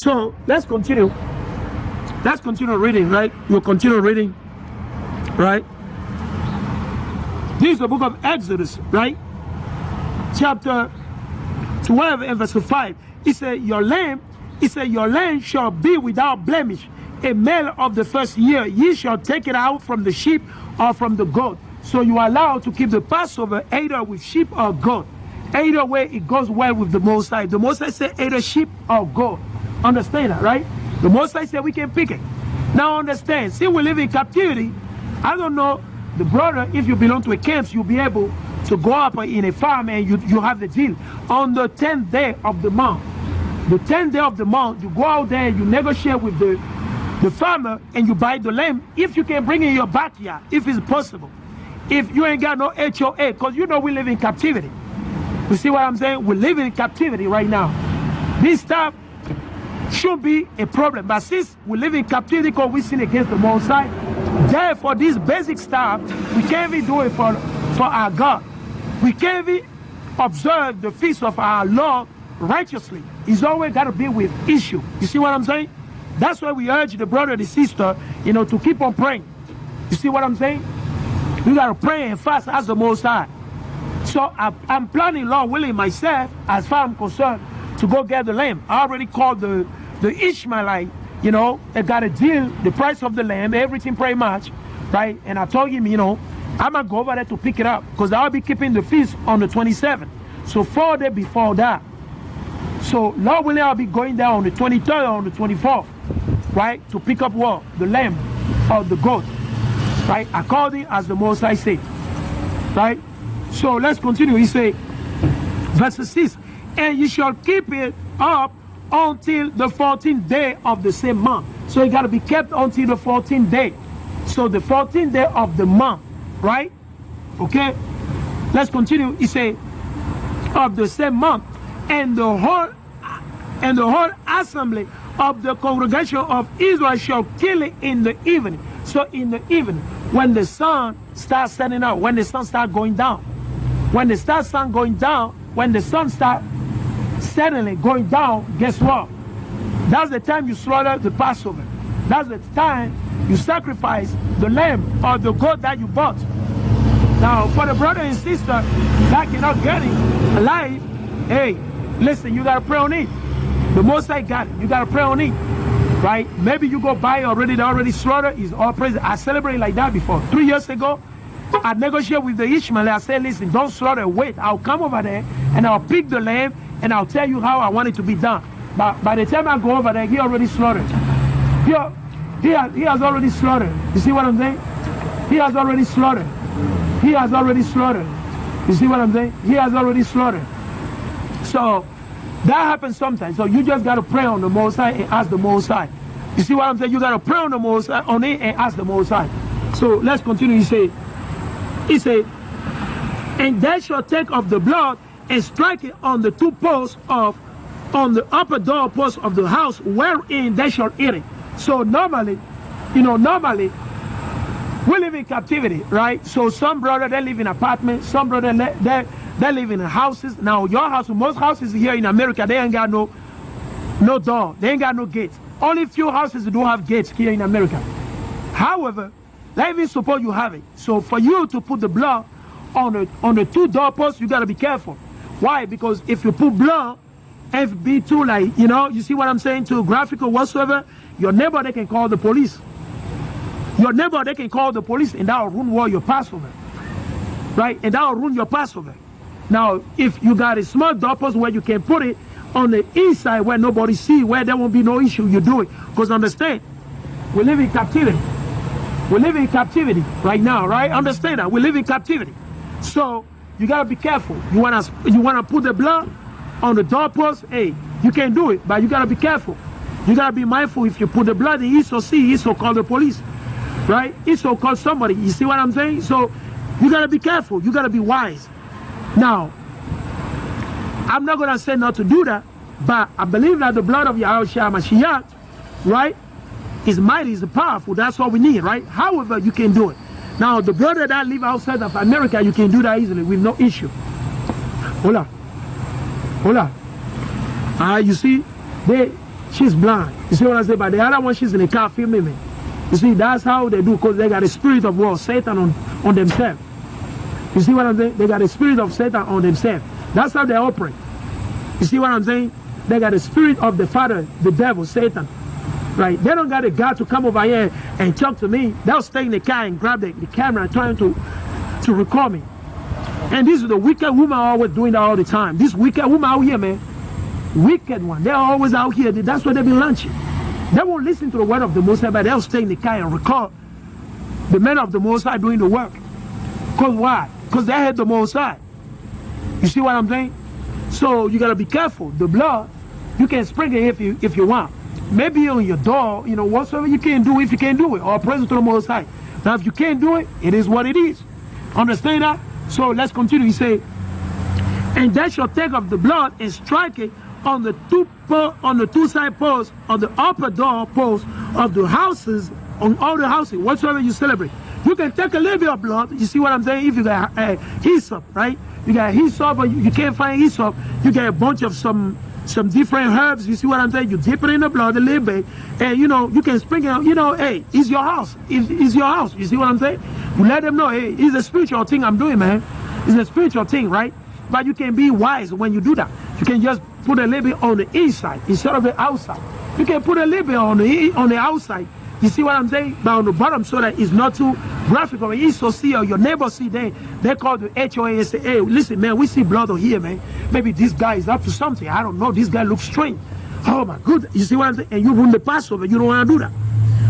So let's continue. Let's continue reading, right? We'll continue reading, right? This is the book of Exodus, right? Chapter 12 and verse 5. It said, your lamb shall be without blemish, a male of the first year. Ye shall take it out from the sheep or from the goat. So you are allowed to keep the Passover either with sheep or goat. Either way, it goes well with the Most High. The Most High said either sheep or goat. Understand that, right? The Most High said we can pick it. Now understand, see, we live in captivity. I don't know, the brother, if you belong to a camp, you'll be able to go up in a farm and you have the deal. On the 10th day of the month, the 10th day of the month, you go out there, you negotiate with the farmer and you buy the lamb. If you can bring it in your backyard, if it's possible. If you ain't got no HOA, because you know we live in captivity. You see what I'm saying? We live in captivity right now. This stuff should be a problem. But since we live in captivity because we sin against the Most High, therefore this basic stuff, we can't even do it for our God. We can't even observe the feast of our Lord righteously. It's always got to be with issue. You see what I'm saying? That's why we urge the brother and the sister, to keep on praying. You see what I'm saying? We got to pray and fast as the Most High. So I'm planning, Lord willing, myself, as far as I'm concerned, to go get the lamb. I already called the Ishmaelite, they got a deal, the price of the lamb, everything pretty much, right? And I told him, I'm going to go over there to pick it up because I'll be keeping the feast on the 27th. So 4 days before that. So Lord willing, I'll be going there on the 23rd or on the 24th, right? To pick up what? The lamb or the goat, right? According as the Most High said, right? So let's continue. He said, verse 6, and you shall keep it up until the 14th day of the same month. So it got to be kept until the 14th day. So the 14th day of the month, right? Okay. Let's continue. He said, of the same month, and the whole assembly of the congregation of Israel shall kill it in the evening. So in the evening, when the sun starts setting out, when the sun starts going down, when the sun going down, when the sun starts suddenly going down, guess what? That's the time you slaughter the Passover. That's the time you sacrifice the lamb or the goat that you bought. Now, for the brother and sister that cannot get it alive, hey, listen, you got to pray on it. The Most High got it. You got to pray on it, right? Maybe you go buy already slaughtered. It's all praise. I celebrated like that before. 3 years ago, I negotiated with the Ishmael. I said, listen, don't slaughter, wait. I'll come over there and I'll pick the lamb and I'll tell you how I want it to be done. But by the time I go over there, he already slaughtered. He has already slaughtered. You see what I'm saying? He has already slaughtered. He has already slaughtered. You see what I'm saying? He has already slaughtered. So that happens sometimes. So you just got to pray on the Most High and ask the Most High. You see what I'm saying? You got to pray on the Most High, on it, and ask the Most High. So let's continue. He said, and they shall take of the blood and strike it on the two posts on the upper door post of the house wherein they shall eat it. So normally, we live in captivity, right? So some brother, they live in apartments, some brother, they live in houses. Now your house, most houses here in America, they ain't got no door, they ain't got no gates. Only few houses do have gates here in America. However, they even suppose you have it. So for you to put the blood on the two doorposts, you gotta be careful. Why? Because if you put blood, FB2, like, you see what I'm saying, too graphic or whatsoever, your neighbor, they can call the police. Your neighbor, they can call the police, and that will ruin your Passover. Right? And that will ruin your Passover. Now, if you got a small doorpost where you can put it on the inside where nobody see, where there won't be no issue, you do it. Because understand, we live in captivity. We live in captivity right now, right? Understand that. We live in captivity. So you gotta be careful. You wanna put the blood on the doorpost, hey, you can do it, but you gotta be careful. You gotta be mindful. If you put the blood in Esau see, Esau call the police. Right? Esau call somebody. You see what I'm saying? So you gotta be careful. You gotta be wise. Now, I'm not gonna say not to do that, but I believe that the blood of Yahushua Mashiach, right, is mighty, is powerful. That's what we need, right? However, you can do it. Now, the brother that live outside of America, you can do that easily with no issue. Hola. You see, She's blind. You see what I say? But the other one, she's in the car filming me. You see, that's how they do, because they got a spirit of war, Satan on themselves. You see what I'm saying? They got a spirit of Satan on themselves. That's how they operate. You see what I'm saying? They got the spirit of the father, the devil, Satan. Right? They don't got a God to come over here and talk to me. They'll stay in the car and grab the camera trying to record me. And this is the wicked woman always doing that all the time. This wicked woman out here, man. Wicked one. They're always out here. That's what they've been launching. They won't listen to the word of the Most High, but they'll stay in the car and record the men of the Most High doing the work. Because why? Because they hate the Most High. You see what I'm saying? So you gotta be careful. The blood, you can sprinkle it if you want. Maybe on your door, you know, whatsoever you can do, if you can do it, or present to the Most High. Now if you can't do it, it is what it is. Understand that? So let's continue. He say, and they shall take of the blood and strike it on the two side posts of the upper door posts of the houses, on all the houses, whatsoever you celebrate. You can take a little bit of blood. You see what I'm saying? If you got hyssop, right? You got hyssop, but you can't find hyssop. You get a bunch of some different herbs. You see what I'm saying? You dip it in the blood a little bit, and you know you can sprinkle. You know, hey, it's your house. It's your house. You see what I'm saying? You let them know, hey, it's a spiritual thing I'm doing, man. It's a spiritual thing, right? But you can be wise when you do that. You can just put a little bit on the inside instead of the outside. You can put a little bit on the outside. You see what I'm saying? But on the bottom, so that it's not too graphic. Or you so see, or your neighbor see, they call the HOA and say, hey, listen, man, we see blood over here, man. Maybe this guy is up to something. I don't know. This guy looks strange. Oh my goodness. You see what I'm saying? And you ruin the Passover. You don't want to do that.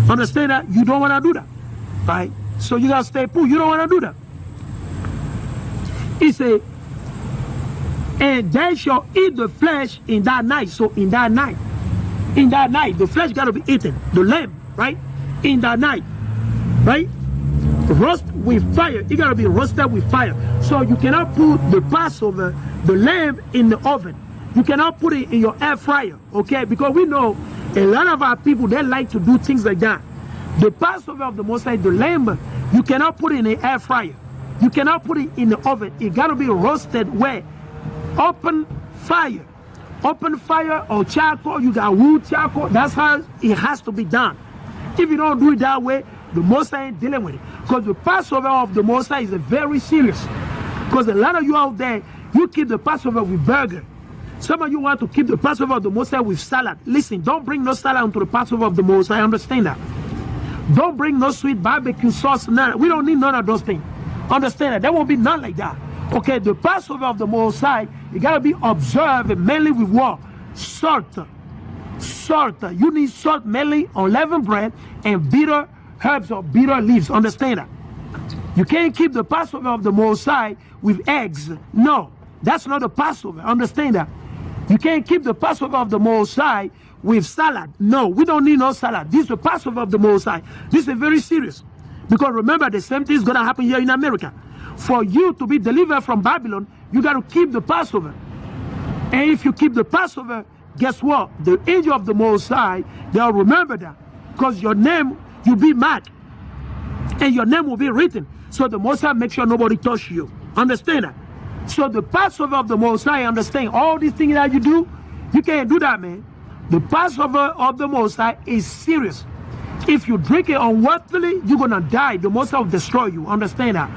Understand that? You don't want to do that. Right? So you got to stay put. You don't want to do that. He said, and they shall eat the flesh in that night. So in that night, the flesh got to be eaten. The lamb, right? In that night, right? Roast with fire. It got to be roasted with fire. So you cannot put the Passover, the lamb, in the oven. You cannot put it in your air fryer, okay? Because we know a lot of our people, they like to do things like that. The Passover of the Most High, the lamb, you cannot put it in the air fryer. You cannot put it in the oven. It got to be roasted where? Open fire or charcoal. You got wood, charcoal. That's how it has to be done. If you don't do it that way, the Most High ain't dealing with it. Because the Passover of the Most High is very serious. Because a lot of you out there, you keep the Passover with burger. Some of you want to keep the Passover of the Most High with salad. Listen, don't bring no salad into the Passover of the Most High. Understand that. Don't bring no sweet barbecue sauce. None. We don't need none of those things. Understand that. There won't be none like that. Okay, the Passover of the Most High, you gotta be observed mainly with what? Salt. Salt. You need salt, mainly unleavened bread, and bitter herbs or bitter leaves. Understand that? You can't keep the Passover of the Most High with eggs. No, that's not the Passover. Understand that? You can't keep the Passover of the Most High with salad. No, we don't need no salad. This is the Passover of the Most High. This is very serious. Because remember, the same thing is going to happen here in America. For you to be delivered from Babylon, you got to keep the Passover. And if you keep the Passover, guess what? The angel of the Most High, they'll remember that. Because your name, you'll be marked. And your name will be written. So the Most High makes sure nobody touch you. Understand that? So the Passover of the Most High, understand, all these things that you do, you can't do that, man. The Passover of the Most High is serious. If you drink it unworthily, you're going to die. The Most High will destroy you. Understand that?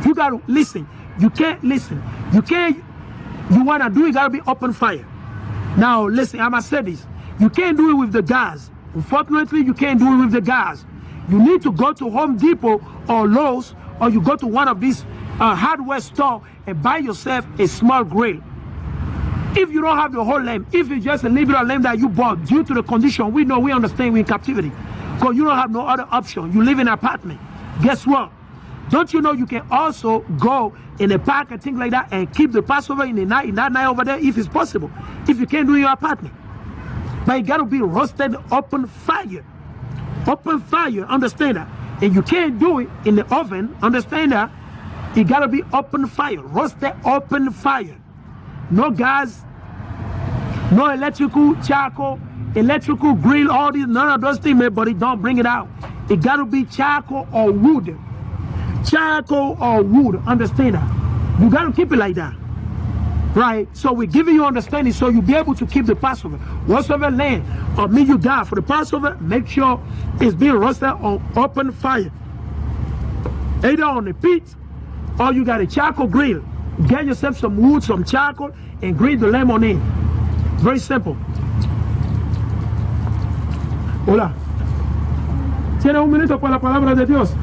You got to listen. You can't listen. You want to do it, got to be open fire. Now, listen, I must say this. You can't do it with the gas. Unfortunately, you can't do it with the gas. You need to go to Home Depot or Lowe's, or you go to one of these hardware store and buy yourself a small grill. If you don't have the whole lamb, if it's just a little bit of lamb that you bought due to the condition, we know, we understand we're in captivity. Because you don't have no other option. You live in an apartment. Guess what? Don't you know you can also go in a park and things like that and keep the Passover in that night over there if it's possible. If you can't do it in your apartment. But it got to be roasted open fire. Open fire, understand that? And you can't do it in the oven, understand that? It got to be open fire, roasted open fire. No gas, no electrical charcoal, electrical grill, all these, none of those things, but it don't bring it out. It got to be charcoal or wood. Charcoal or wood, understand that? You got to keep it like that. Right? So we're giving you understanding so you'll be able to keep the Passover. Whatsoever lamb or meat you got for the Passover, make sure it's being roasted on open fire. Either on the pit or you got a charcoal grill. Get yourself some wood, some charcoal, and grill the lamb on it. Very simple. Hola. ¿Tiene un minuto para la palabra de Dios?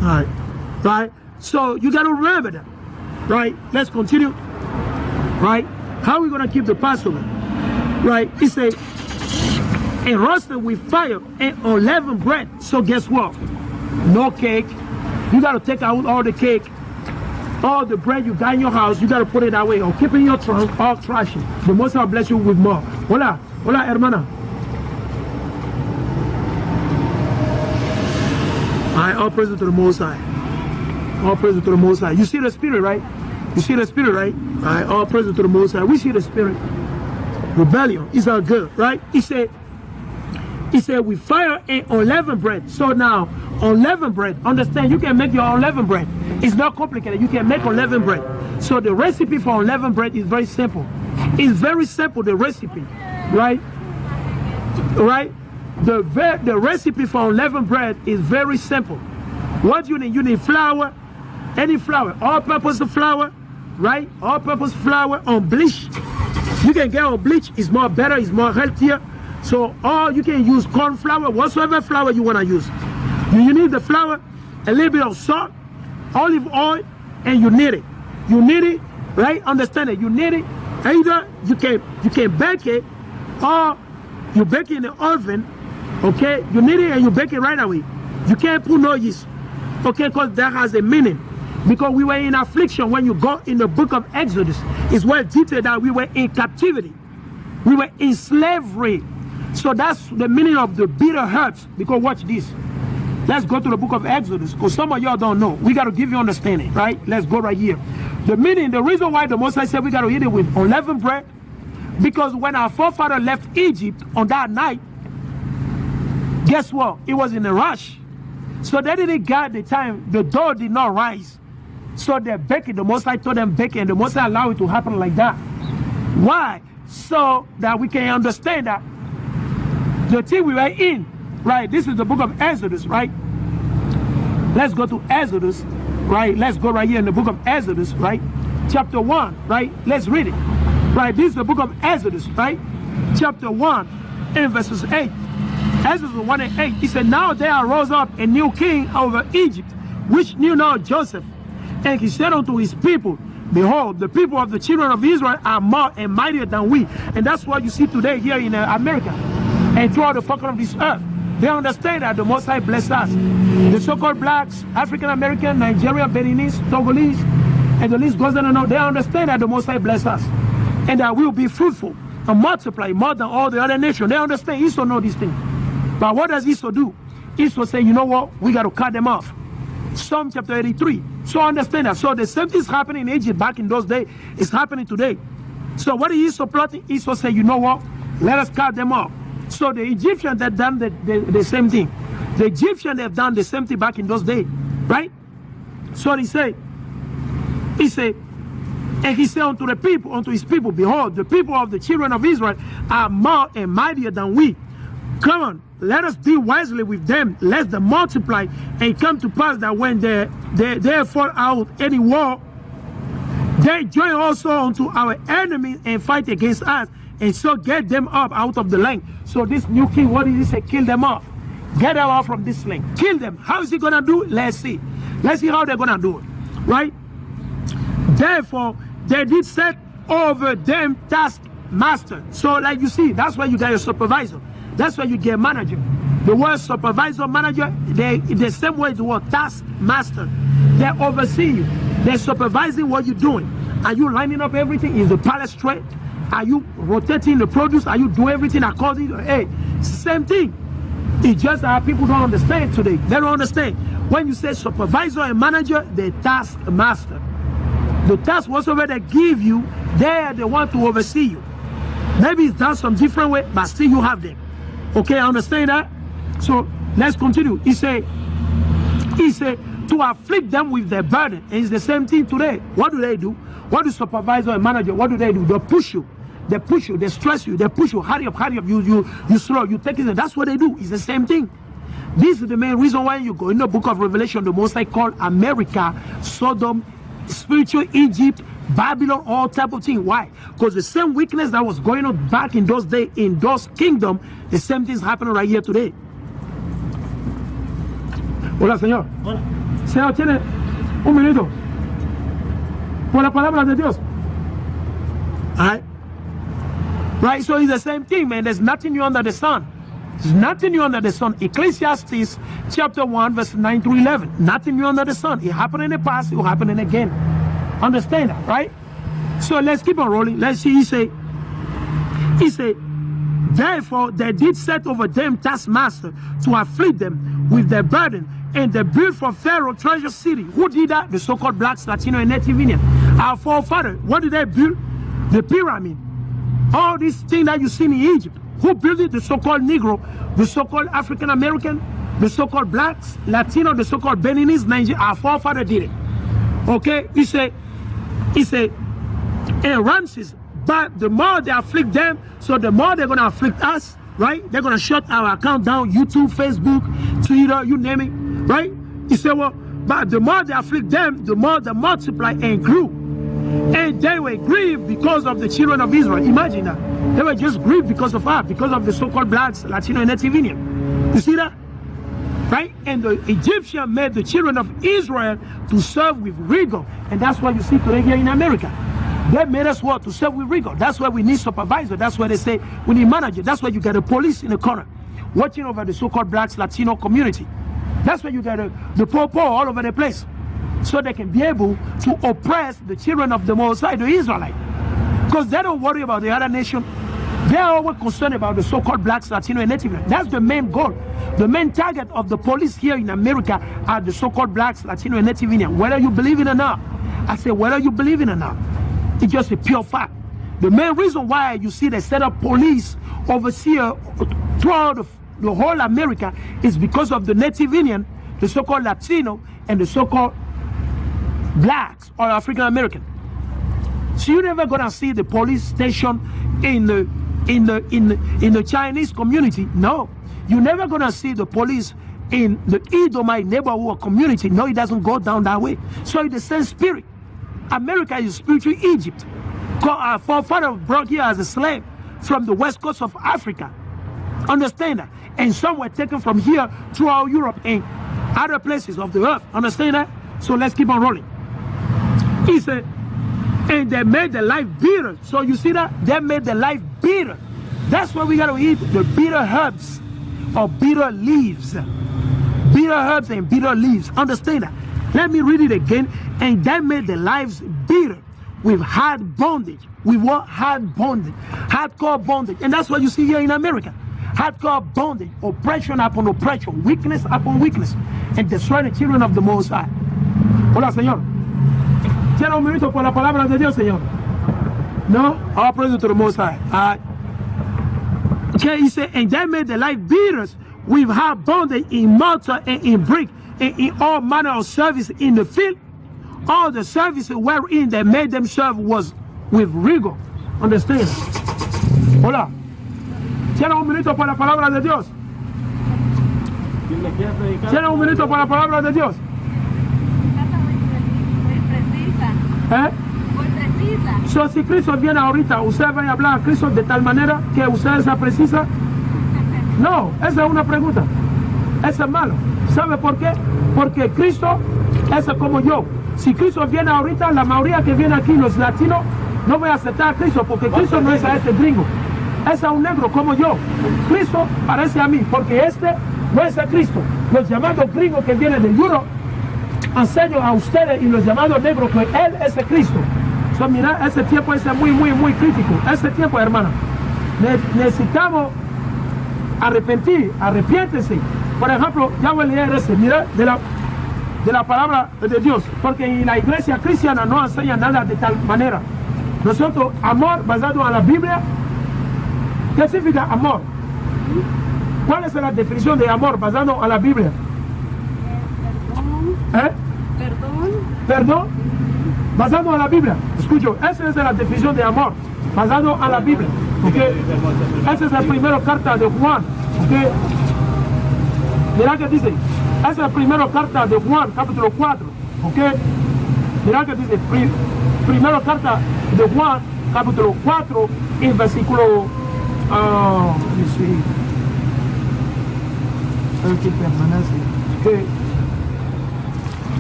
All right. Right? So you got to remember that. Right? Let's continue. Right? How are we going to keep the Passover? Right? It says, and roasted with fire and unleavened bread. So guess what? No cake. You got to take out all the cake. All the bread you got in your house, you got to put it away or keep it in your trunk or trash it. The Most High bless you with more. Hola. Hola, hermana. All praise to the Most High. All praise to the Most High. You see the Spirit, right? You see the Spirit, right? All praise to the Most High. We see the Spirit. Rebellion is all good, right? He said with fire and unleavened bread. So now, unleavened bread, understand, you can make your unleavened bread. It's not complicated. You can make unleavened bread. So the recipe for unleavened bread is very simple. It's very simple, the recipe, right? Right? The recipe for unleavened bread is very simple. What you need? You need flour, any flour, all-purpose flour, right? All-purpose flour unbleached. You can get unbleached. It's more better. It's more healthier. So you can use corn flour, whatsoever flour you want to use. You need the flour, a little bit of salt, olive oil, and you knead it. You knead it, right? Understand it. You knead it. Either you can bake it, or you bake it in the oven. Okay, you knead it and you bake it right away. You can't put no yeast. Okay, because that has a meaning. Because we were in affliction. When you go in the book of Exodus, it's well detailed that we were in captivity. We were in slavery. So that's the meaning of the bitter herbs. Because watch this. Let's go to the book of Exodus. Because some of y'all don't know. We got to give you understanding, right? Let's go right here. The meaning, the reason why the Most High said we got to eat it with unleavened bread. Because when our forefather left Egypt on that night, guess what? It was in a rush. So they didn't get the time. The dough did not rise. So they baked it. The Most High told them bake it, and the Most High allowed it to happen like that. Why? So that we can understand that the thing we were in, right? This is the book of Exodus, right? Let's go to Exodus, right? Let's go right here in the book of Exodus, right? Chapter 1, right? Let's read it. Right? This is the book of Exodus, right? Chapter 1 and verses 8. Exodus 1 and 8. He said, now there arose up a new king over Egypt, which knew not Joseph. And he said unto his people, behold, the people of the children of Israel are more and mightier than we. And that's what you see today here in America and throughout the fucking of this earth. They understand that the Most High bless us. The so-called blacks, African American, Nigerian, Beninese, Togolese, and the list goes on and on. They understand that the Most High bless us and that we will be fruitful and multiply more than all the other nations. They understand. Esau know this thing. But what does Esau do? Esau say, you know what? We got to cut them off. Psalm chapter 83. So understand that. So the same thing is happening in Egypt back in those days. It's happening today. So what is Esau plotting? Esau say, you know what? Let us cut them off. So the Egyptians have done the same thing. The Egyptians have done the same thing back in those days. Right? So he said, and he said unto the people, unto his people, behold, the people of the children of Israel are more and mightier than we. Come on, let us deal wisely with them, lest they multiply, and come to pass that when they fall out any war, they join also unto our enemies and fight against us, and so get them up out of the land. So this new king, what did he say? Kill them off. Get them off from this land. Kill them. How is he going to do it? Let's see. Let's see how they're going to do it. Right? Therefore, they did set over them taskmaster. So like you see, that's why you get a supervisor. That's why you get manager. The word supervisor, manager, the same way the word taskmaster. They oversee you. They're supervising what you're doing. Are you lining up everything? Is the pallet straight? Are you rotating the produce? Are you doing everything according to, hey, same thing. It's just that people don't understand today. They don't understand. When you say supervisor and manager, the taskmaster. The task whatsoever they give you, they're the one to oversee you. Maybe it's done some different way, but still you have them. Okay, I understand that? So let's continue. He said, to afflict them with their burden. And it's the same thing today. What do? What do supervisor and manager, what do? They push you. They push you, they stress you, they push you, hurry up, you slow, you take it. That's what they do. It's the same thing. This is the main reason why you go in the book of Revelation, the Most High called America, Sodom, spiritual Egypt, Babylon, all type of things. Why? Because the same weakness that was going on back in those days, in those kingdoms, the same thing is happening right here today. Hola, Señor. Hola. Señor, tiene un minuto por la palabra de Dios. Alright? Right? So it's the same thing, man. There's nothing new under the sun. There's nothing new under the sun. Ecclesiastes chapter 1, verse 9 through 11. Nothing new under the sun. It happened in the past, it will happen again. Understand that, right? So let's keep on rolling. Let's see. He said, therefore they did set over them taskmaster to afflict them with their burden, and they built for Pharaoh treasure city. Who did that? The so-called blacks, Latino, and Native Indian. Our forefathers. What did they build? The pyramid. All these things that you see in Egypt. Who built it? The so-called Negro, the so-called African American, the so-called blacks, Latino, the so-called Beninese, Nigeria. Our forefather did it. Okay? He said, and Ramses, but the more they afflict them, so the more they're gonna afflict us, right? They're gonna shut our account down, YouTube, Facebook, Twitter, you name it, right? He said, well, but the more they afflict them, the more they multiply and grew. And they were grieved because of the children of Israel. Imagine that. They were just grieved because of us, because of the so-called blacks, Latino, and Native Indian. You see that? Right? And the Egyptian made the children of Israel to serve with rigor. And that's what you see today here in America. They made us what? To serve with rigor. That's why we need supervisor. That's why they say we need manager. That's why you get the police in the corner watching over the so-called blacks, Latino community. That's why you get the poor all over the place. So they can be able to oppress the children of the Most High, the Israelites. Because they don't worry about the other nation. They are always concerned about the so-called blacks, Latino, and Native. That's the main goal. The main target of the police here in America are the so-called blacks, Latino, and Native Indian. Whether you believe it or not. I say whether you believe it or not. It's just a pure fact. The main reason why you see they set up police overseer throughout the whole America is because of the Native Indian, the so-called Latino, and the so-called blacks or African American. So you're never gonna see the police station in the Chinese community. No, you're never gonna see the police in the Edomite neighborhood community. No, it doesn't go down that way. So it's the same spirit. America is spiritual Egypt. Our forefathers brought here as a slave from the west coast of Africa. Understand that? And some were taken from here throughout Europe and other places of the earth. Understand that? So let's keep on rolling. He said, and they made the life bitter. So you see that? They made the life bitter. That's why we got to eat the bitter herbs or bitter leaves. Bitter herbs and bitter leaves. Understand that? Let me read it again. And they made the lives bitter with hard bondage. With what? Hard bondage. Hardcore bondage. And that's what you see here in America. Hardcore bondage. Oppression upon oppression. Weakness upon weakness. And destroy the children of the Most High. Hola, Señor. Tiene un minuto por la palabra de Dios, Señor. No? All praise to the Most High. Okay, he said, and they made the life bitter with hard bondage in mortar and in brick and in all manner of service in the field. All the services wherein they made them serve was with rigor. Understand? Hola. Tiene un minuto por la palabra de Dios. Tiene un minuto por la palabra de Dios. Muy precisa. So, si Cristo viene ahorita, ¿usted va a hablar a Cristo de tal manera que usted sea precisa? No, esa es una pregunta. Eso es malo. ¿Sabe por qué? Porque Cristo es como yo. Si Cristo viene ahorita, la mayoría que viene aquí, los latinos, no voy a aceptar a Cristo porque Cristo no es a este gringo. Es a un negro como yo. Cristo parece a mí porque este no es a Cristo. Los llamados gringos que vienen de Europa enseño a ustedes y los llamados negros que Él es el Cristo. So, mira, ese tiempo es muy crítico. Ese tiempo, hermano, necesitamos arrepiéntese. Por ejemplo, ya voy a leer ese, mira, de la palabra de Dios, porque en la iglesia cristiana no enseña nada de tal manera. Nosotros, amor basado en la Biblia, ¿qué significa amor? ¿Cuál es la definición de amor basado en la Biblia? Perdón, basado en la Biblia. Escucho, esa es la definición de amor, basado en la Biblia. ¿Okay? Esa es la primera carta de Juan. ¿Okay? Mira que dice, esa es la primera carta de Juan, capítulo 4. ¿Okay? Mira que dice, primera carta de Juan, capítulo 4, en versículo... el que permanece. ¿Okay?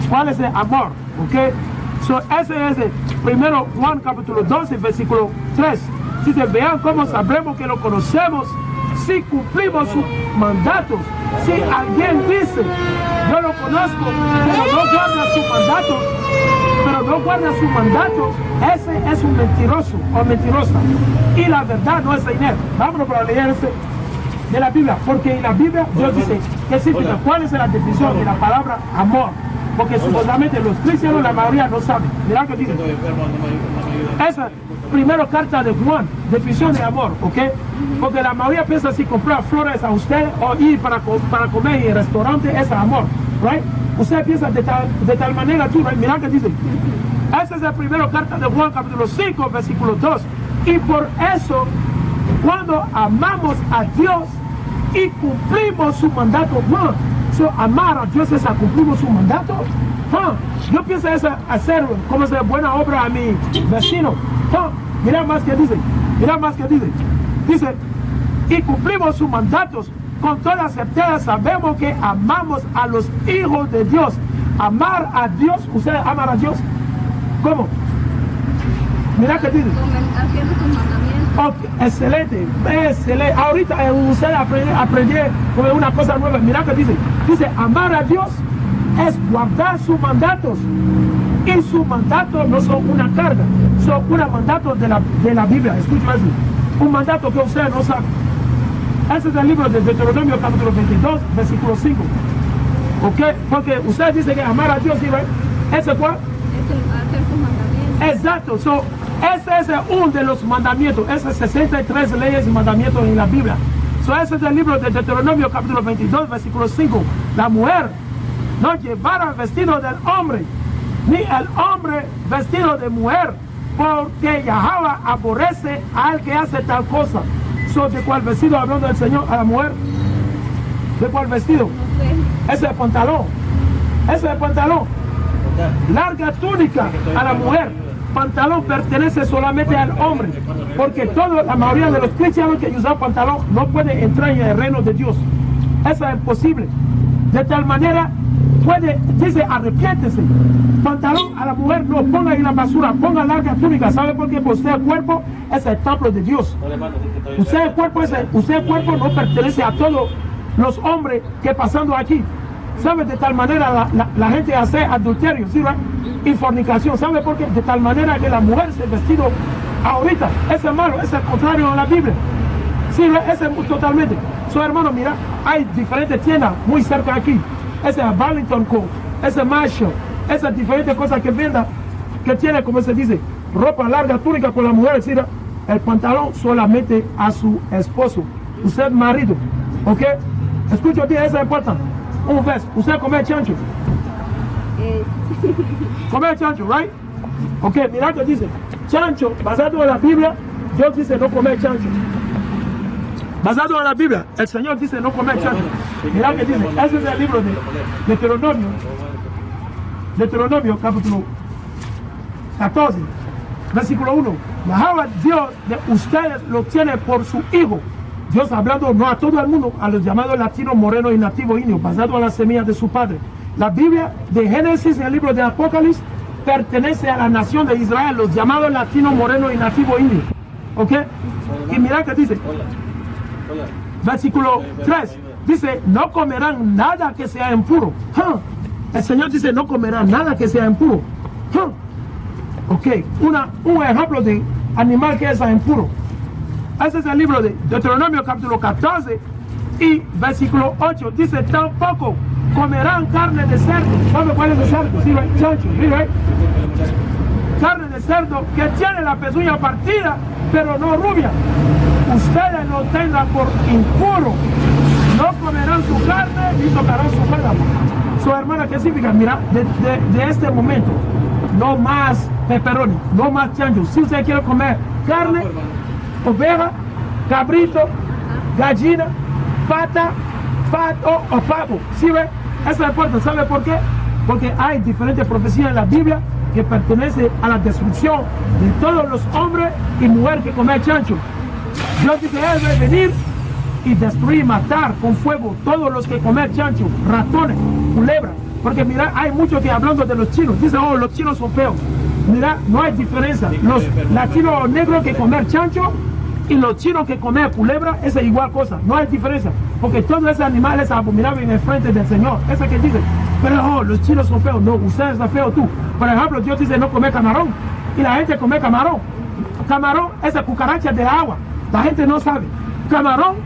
¿Cuál es el amor? ¿Okay? So, ese es el primero Juan capítulo 12, versículo 3. Dice, vean cómo sabremos que lo conocemos si cumplimos sus mandatos. Si alguien dice, yo lo conozco, pero no guarda sus mandatos, ese es un mentiroso o mentirosa. Y la verdad no es en él. Vámonos para leer este de la Biblia, porque en la Biblia Dios dice, ¿qué significa? ¿Cuál es la definición de la palabra amor? Porque supuestamente los cristianos, la mayoría no saben. Mirá que dice. Esa primera carta de Juan, definición de amor, ¿ok? Porque la mayoría piensa si comprar flores a usted o ir para comer en el restaurante es amor, right? Usted piensa de tal manera tú, right? Mirá que dice. Esa es la primera carta de Juan, capítulo 5, versículo 2. Y por eso, cuando amamos a Dios y cumplimos su mandato, amar a Dios es a cumplir su mandato. Yo pienso es hacer como hacer buena obra a mi vecino. Mira más que dice, dice, y cumplimos sus mandatos. Con toda certeza sabemos que amamos a los hijos de Dios. Amar a Dios, ¿usted amar a Dios? ¿Cómo? Mira que dice. Haciendo sus mandamientos. Okay, excelente. Ahorita usted aprendí una cosa nueva. Mira que dice, amar a Dios es guardar sus mandatos. Y sus mandatos no son una carga, son un mandato de la Biblia. Escúchame así, un mandato que usted no sabe. Ese es el libro de Deuteronomio capítulo 22, versículo 5. ¿Ok? Porque usted dice que amar a Dios, ¿sí, right? ¿Ese cuál? Hacer sus mandamientos. Exacto. Ese es uno de los mandamientos. Esas 63 leyes y mandamientos en la Biblia. Ese es el libro de Deuteronomio capítulo 22, versículo 5. La mujer no llevará el vestido del hombre, ni el hombre vestido de mujer, porque Yahweh aborrece al que hace tal cosa. ¿De cuál vestido hablando del Señor a la mujer? ¿De cuál vestido? No sé. Ese es el pantalón. Larga túnica a la mujer. Pantalón pertenece solamente al hombre, porque la mayoría de los cristianos que usan pantalón no pueden entrar en el reino de Dios. Eso es imposible. De tal manera, dice, arrepiéntese. Pantalón a la mujer no, ponga en la basura, ponga larga túnica. ¿Sabe por qué? Porque usted el cuerpo es el templo de Dios. Usted el cuerpo no pertenece a todos los hombres que pasando aquí. ¿Sabe? De tal manera la gente hace adulterio, ¿sí? Y fornicación. ¿Sabe por qué? De tal manera que la mujer se vestido ahorita. Eso es malo, eso es contrario a la Biblia. Sí, eso es totalmente. Hermano, mira, hay diferentes tiendas muy cerca de aquí. Ese es Burlington Co., ese es Marshall, esas diferentes cosas que venda, que tiene, como se dice, ropa larga, túnica con la mujer, ¿sí? El pantalón solamente a su esposo. Usted marido, ¿ok? Escucha bien, eso es importante. Un vez, usted come chancho. Come chancho, right? Ok, mira que dice, chancho, basado en la Biblia, Dios dice no comer chancho. Basado en la Biblia, el Señor dice no comer chancho. Mira que dice, ese es el libro de Deuteronomio capítulo 14, versículo 1. Yahweh Dios de ustedes lo tiene por su hijo. Dios hablando no a todo el mundo, a los llamados latinos, morenos y nativos indios, basado en las semillas de su padre. La Biblia de Génesis y el libro de Apocalipsis pertenece a la nación de Israel, los llamados latinos, morenos y nativos indios. ¿Ok? Y mira que dice, versículo 3, dice, no comerán nada que sea impuro. El Señor dice, no comerán nada que sea impuro. Ok, un ejemplo de animal que es impuro. Ese es el libro de Deuteronomio capítulo 14 y versículo 8. Dice, tampoco comerán carne de cerdo. ¿Sabe cuál es el cerdo? Sí, right? Chancho, right? Carne de cerdo que tiene la pezuña partida, pero no rubia. Ustedes lo tengan por impuro. No comerán su carne y tocarán su cuerda. So, hermana, ¿qué significa? Mira, de este momento, no más pepperoni, no más chancho. Si usted quiere comer carne, oveja, cabrito, gallina, pata, pato o pavo, ¿sí ve? Eso importa. ¿Sabe por qué? Porque hay diferentes profecías en la Biblia que pertenecen a la destrucción de todos los hombres y mujeres que comen chancho. Dios dice, Él debe venir y destruir, matar con fuego todos los que comen chancho, ratones, culebras. Porque mira, hay muchos que hablando de los chinos, dicen, oh, los chinos son feos. Mira, no hay diferencia. Los latinos negros que comen chancho y los chinos que comen culebra, esa es igual cosa, no hay diferencia. Porque todos esos animales abominables en el frente del Señor. Esa que dice, pero oh, los chinos son feos. No, usted está feo tú. Por ejemplo, Dios dice no comer camarón. Y la gente come camarón. Camarón es la cucaracha del agua. La gente no sabe. Camarón,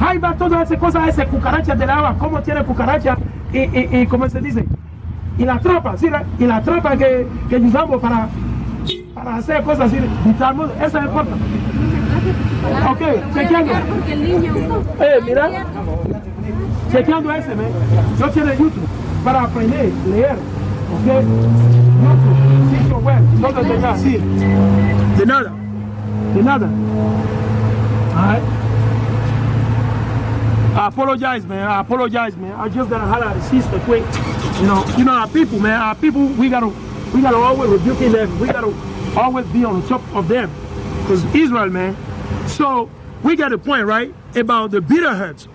ahí va todas esas cosas, esa cucaracha del agua. ¿Cómo tiene cucaracha? Y ¿cómo se dice? Y la trampa, ¿sí? Y la trampa que usamos para hacer cosas así. Eso importa. Ok, chequeando. Mira. Chequeando ese, man. Yo tengo YouTube para aprender, leer. Ok. YouTube, todo de nada. Sí. De nada. De nada. Alright. I apologize, man. I just gotta holler at the sister quick. You know, our people, man. Our people, we gotta always rebuke them. We gotta always be on top of them, because Israel, man. So we got a point, right, about the bitter herbs.